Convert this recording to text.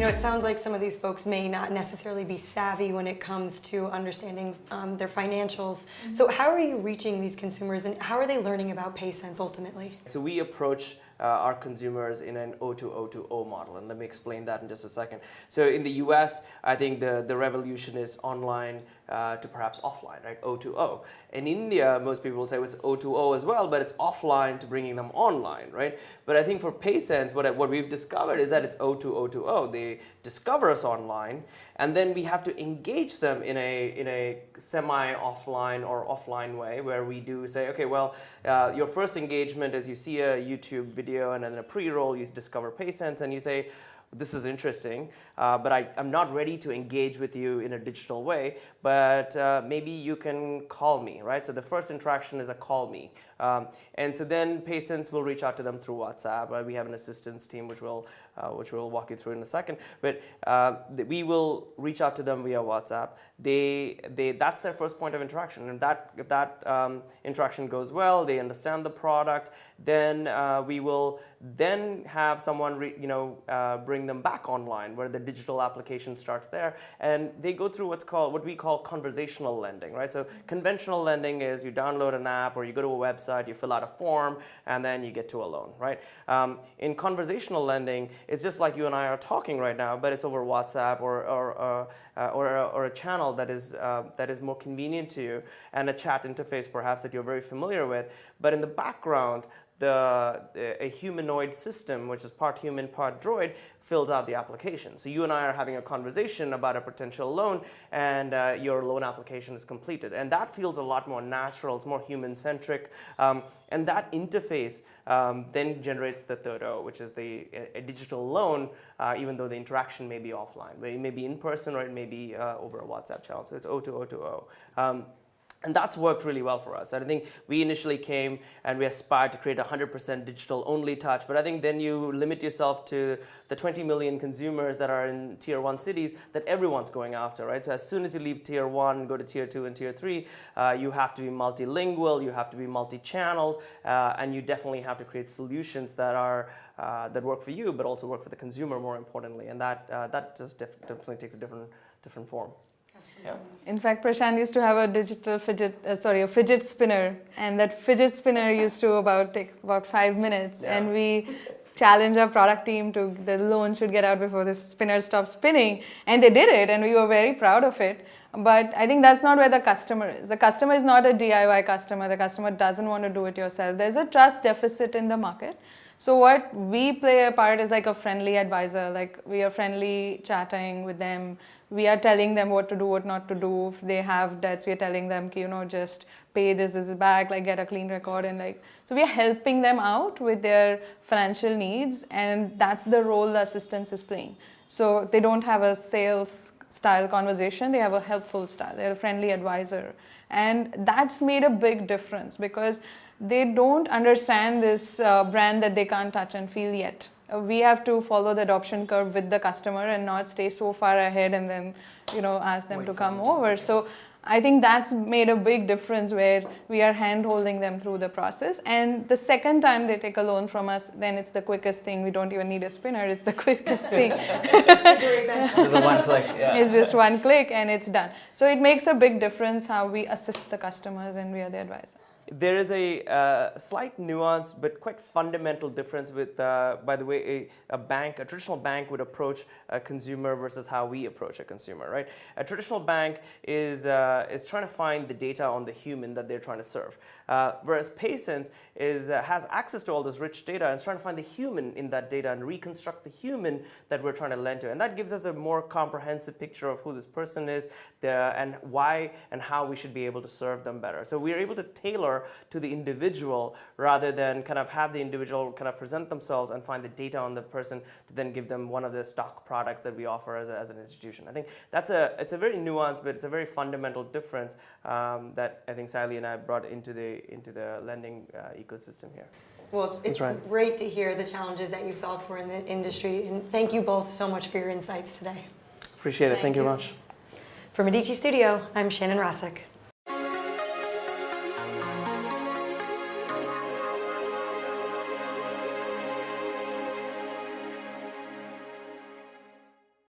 It sounds like some of these folks may not necessarily be savvy when it comes to understanding their financials. So how are you reaching these consumers, and how are they learning about PaySense ultimately? So we approach our consumers in an O2O2O model, and let me explain that in just a second. So in the US, I think the revolution is online to perhaps offline, right? O2O. In India, most people will say it's O2O as well, but it's offline to bringing them online, right? But I think for PaySense, what we've discovered is that it's O2O2O. They discover us online, and then we have to engage them in a semi-offline or offline way, where we do say, okay, well, your first engagement is you see a YouTube video, and then a pre-roll, you discover PaySense, and you say, this is interesting, but I'm not ready to engage with you in a digital way, but maybe you can call me, right? So the first interaction is a call me. And so then PaySense will reach out to them through WhatsApp. We have an assistance team which we'll walk you through in a second. But we will reach out to them via WhatsApp. That's their first point of interaction. And if that interaction goes well, they understand the product, then we will then have someone bring them back online, where the digital application starts there, and they go through what we call conversational lending, right? So conventional lending is you download an app or you go to a website, you fill out a form, and then you get to a loan, right? In conversational lending, it's just like you and I are talking right now, but it's over WhatsApp or a channel that is more convenient to you, and a chat interface perhaps that you're very familiar with. But in the background, a humanoid system, which is part human, part droid, fills out the application. So you and I are having a conversation about a potential loan, and your loan application is completed. And that feels a lot more natural. It's more human-centric. And that interface then generates the third O, which is a digital loan, even though the interaction may be offline. It may be in person, or it may be over a WhatsApp channel. So it's O2O2O. And that's worked really well for us. And I think we initially came and we aspired to create a 100% digital-only touch. But I think then you limit yourself to the 20 million consumers that are in Tier 1 cities that everyone's going after, right? So as soon as you leave Tier 1, go to Tier 2 and Tier 3, you have to be multilingual, you have to be multi-channeled, and you definitely have to create solutions that work for you, but also work for the consumer, more importantly. And that just definitely takes a different form. Yeah. In fact, Prashant used to have a digital fidget spinner, and that fidget spinner used to take about 5 minutes, yeah. And we challenged our product team to the loan should get out before the spinner stops spinning, and they did it, and we were very proud of it. But I think that's not where the customer is. The customer is not a DIY customer. The customer doesn't want to do it yourself. There's a trust deficit in the market. So what we play a part is like a friendly advisor. Like, we are friendly chatting with them. We are telling them what to do, what not to do. If they have debts, we are telling them, just pay this back, like get a clean record. And so we are helping them out with their financial needs. And that's the role the assistance is playing. So they don't have a sales style conversation. They have a helpful style. They're a friendly advisor. And that's made a big difference, because they don't understand this brand that they can't touch and feel yet. We have to follow the adoption curve with the customer and not stay so far ahead and then, ask them to come over. So I think that's made a big difference, where we are hand-holding them through the process. And the second time they take a loan from us, then it's the quickest thing. We don't even need a spinner. It's the quickest thing. This is a one click. Yeah. It's just one click and it's done. So it makes a big difference how we assist the customers, and we are the advisor. There is a slight nuance, but quite fundamental difference with, by the way, a traditional bank would approach a consumer versus how we approach a consumer, right? A traditional bank is trying to find the data on the human that they're trying to serve. Whereas PaySense has access to all this rich data and is trying to find the human in that data and reconstruct the human that we're trying to lend to. And that gives us a more comprehensive picture of who this person is, and why and how we should be able to serve them better. So we're able to tailor to the individual, rather than kind of have the individual kind of present themselves and find the data on the person to then give them one of the stock products that we offer as an institution. I think it's a very nuanced, but it's a very fundamental difference that I think Sally and I brought into the lending ecosystem here. Well, it's great to hear the challenges that you've solved for in the industry, and thank you both so much for your insights today. Appreciate it. Thank you very much. For Medici Studio, I'm Shannon Rosick.